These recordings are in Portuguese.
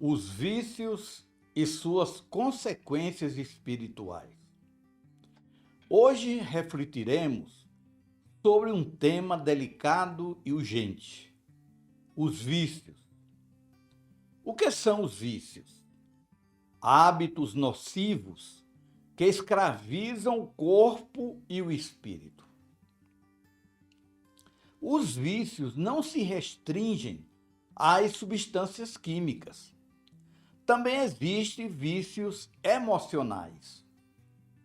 Os vícios e suas consequências espirituais. Hoje refletiremos sobre um tema delicado e urgente: os vícios. O que são os vícios? Hábitos nocivos que escravizam o corpo e o espírito. Os vícios não se restringem às substâncias químicas. Também existem vícios emocionais.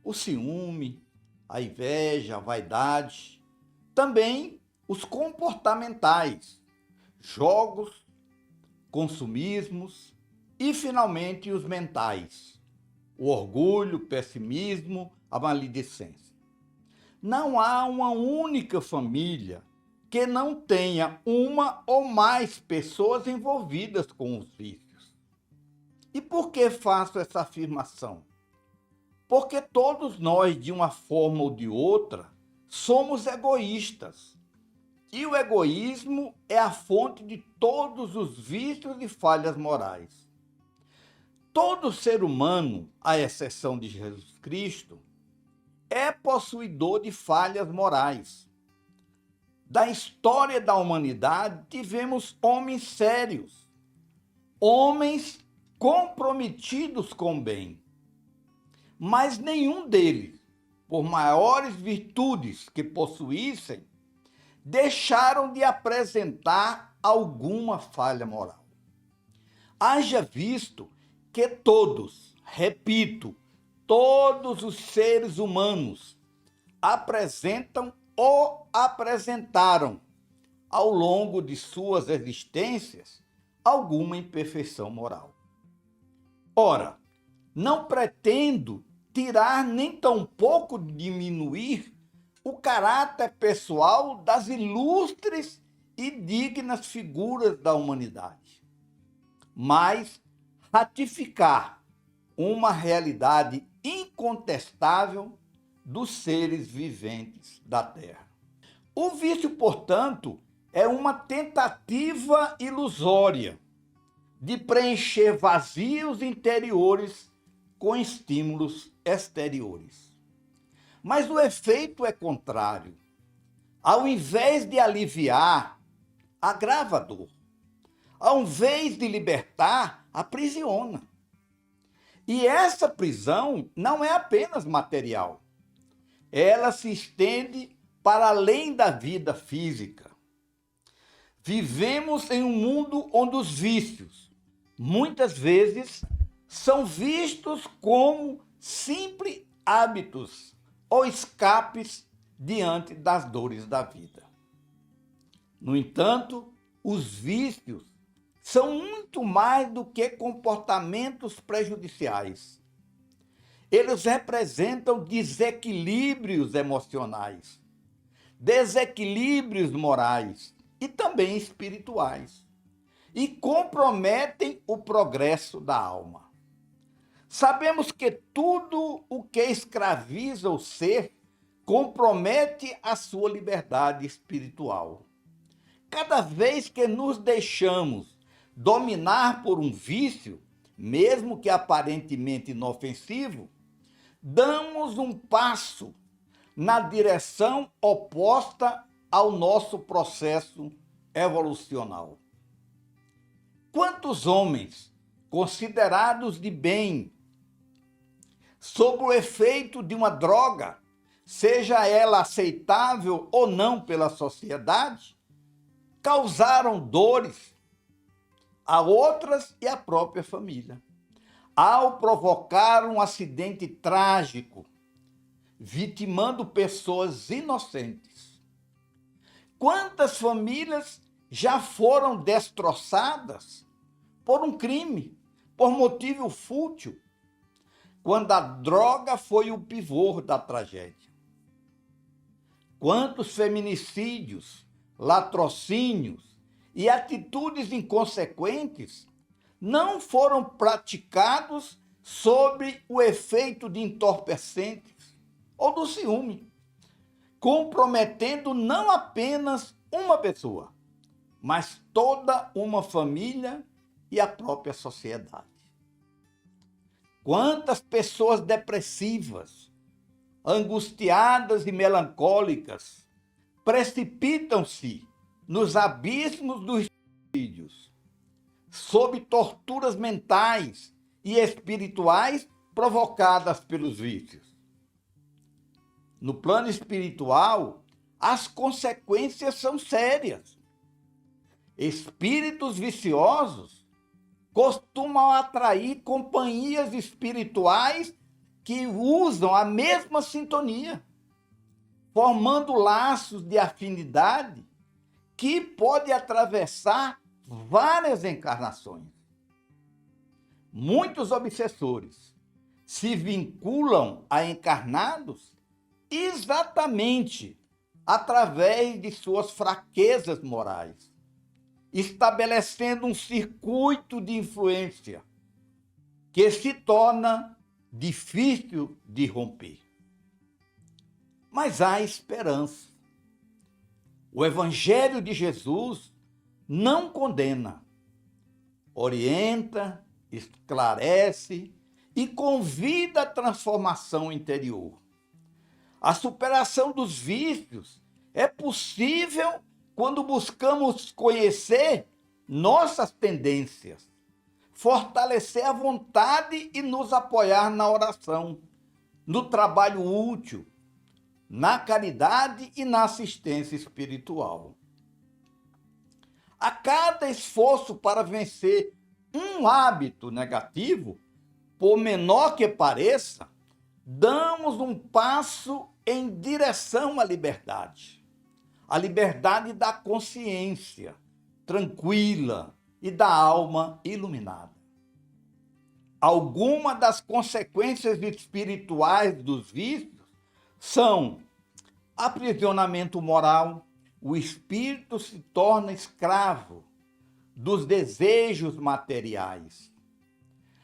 O ciúme, a inveja, a vaidade. Também os comportamentais, jogos, consumismos e, finalmente, os mentais, o orgulho, o pessimismo, a maledicência. Não há uma única família que não tenha uma ou mais pessoas envolvidas com os vícios. E por que faço essa afirmação? Porque todos nós, de uma forma ou de outra, somos egoístas. E o egoísmo é a fonte de todos os vícios e falhas morais. Todo ser humano, à exceção de Jesus Cristo, é possuidor de falhas morais. Da história da humanidade, tivemos homens sérios, homens comprometidos com o bem. Mas nenhum deles, por maiores virtudes que possuíssem, deixaram de apresentar alguma falha moral. Haja visto que todos, repito, todos os seres humanos apresentam ou apresentaram, ao longo de suas existências, alguma imperfeição moral. Ora, não pretendo tirar nem tampouco diminuir o caráter pessoal das ilustres e dignas figuras da humanidade, mas ratificar uma realidade incontestável dos seres viventes da Terra. O vício, portanto, é uma tentativa ilusória de preencher vazios interiores com estímulos exteriores. Mas o efeito é contrário. Ao invés de aliviar, agrava a dor. Ao invés de libertar, aprisiona. E essa prisão não é apenas material. Ela se estende para além da vida física. Vivemos em um mundo onde os vícios, muitas vezes, são vistos como simples hábitos ou escapes diante das dores da vida. No entanto, os vícios são muito mais do que comportamentos prejudiciais. Eles representam desequilíbrios emocionais, desequilíbrios morais e também espirituais, e comprometem o progresso da alma. Sabemos que tudo o que escraviza o ser compromete a sua liberdade espiritual. Cada vez que nos deixamos dominar por um vício, mesmo que aparentemente inofensivo, damos um passo na direção oposta ao nosso processo evolucional. Quantos homens considerados de bem, sob o efeito de uma droga, seja ela aceitável ou não pela sociedade, causaram dores a outras e à própria família, ao provocar um acidente trágico, vitimando pessoas inocentes? Quantas famílias já foram destroçadas por um crime, por motivo fútil, quando a droga foi o pivô da tragédia? Quantos feminicídios, latrocínios e atitudes inconsequentes não foram praticados sob o efeito de entorpecentes ou do ciúme, comprometendo não apenas uma pessoa, mas toda uma família e a própria sociedade. Quantas pessoas depressivas, angustiadas e melancólicas precipitam-se nos abismos dos suicídios, sob torturas mentais e espirituais provocadas pelos vícios. No plano espiritual, as consequências são sérias. Espíritos viciosos costumam atrair companhias espirituais que usam a mesma sintonia, formando laços de afinidade que pode atravessar várias encarnações. Muitos obsessores se vinculam a encarnados exatamente através de suas fraquezas morais, estabelecendo um circuito de influência que se torna difícil de romper. Mas há esperança. O Evangelho de Jesus não condena, orienta, esclarece e convida à transformação interior. A superação dos vícios é possível quando buscamos conhecer nossas tendências, fortalecer a vontade e nos apoiar na oração, no trabalho útil, na caridade e na assistência espiritual. A cada esforço para vencer um hábito negativo, por menor que pareça, damos um passo em direção à liberdade. A liberdade da consciência tranquila e da alma iluminada. Algumas das consequências espirituais dos vícios são aprisionamento moral, o espírito se torna escravo dos desejos materiais,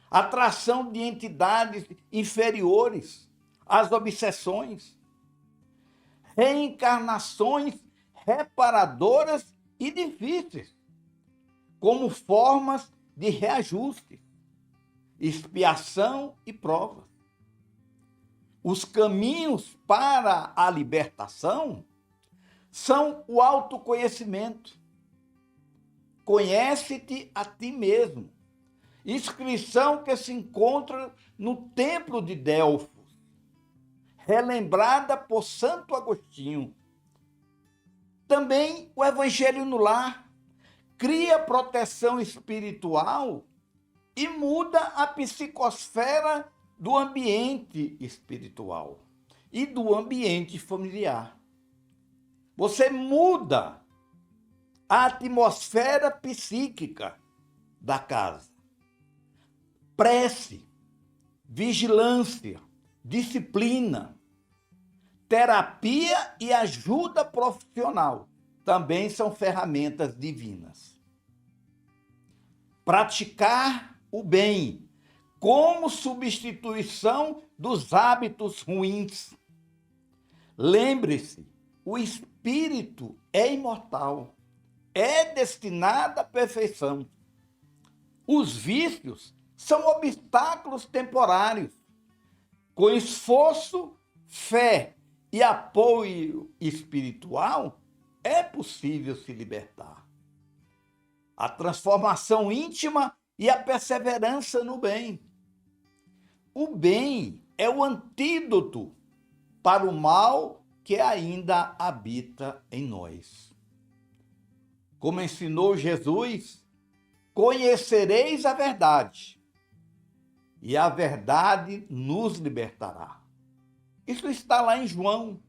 atração de entidades inferiores às obsessões, reencarnações reparadoras e difíceis, como formas de reajuste, expiação e prova. Os caminhos para a libertação são o autoconhecimento. Conhece-te a ti mesmo. Inscrição que se encontra no Templo de Delfos, relembrada por Santo Agostinho. Também o Evangelho no Lar cria proteção espiritual e muda a psicosfera do ambiente espiritual e do ambiente familiar. Você muda a atmosfera psíquica da casa. Prece, vigilância, disciplina, terapia e ajuda profissional também são ferramentas divinas. Praticar o bem como substituição dos hábitos ruins. Lembre-se, o espírito é imortal, é destinado à perfeição. Os vícios são obstáculos temporários. Com esforço, fé e apoio espiritual, é possível se libertar. A transformação íntima e a perseverança no bem. O bem é o antídoto para o mal que ainda habita em nós. Como ensinou Jesus, conhecereis a verdade, e a verdade nos libertará. Isso está lá em João,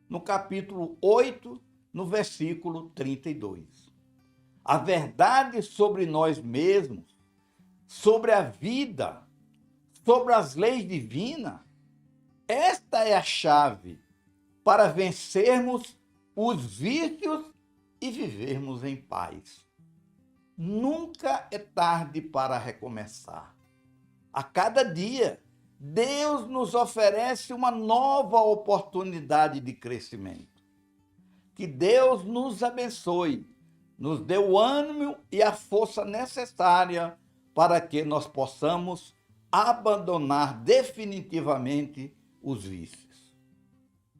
no capítulo 8, no versículo 32. A verdade sobre nós mesmos, sobre a vida, sobre as leis divinas, esta é a chave para vencermos os vícios e vivermos em paz. Nunca é tarde para recomeçar. A cada dia, Deus nos oferece uma nova oportunidade de crescimento. Que Deus nos abençoe, nos dê o ânimo e a força necessária para que nós possamos abandonar definitivamente os vícios.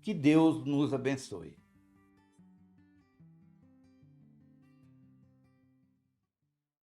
Que Deus nos abençoe.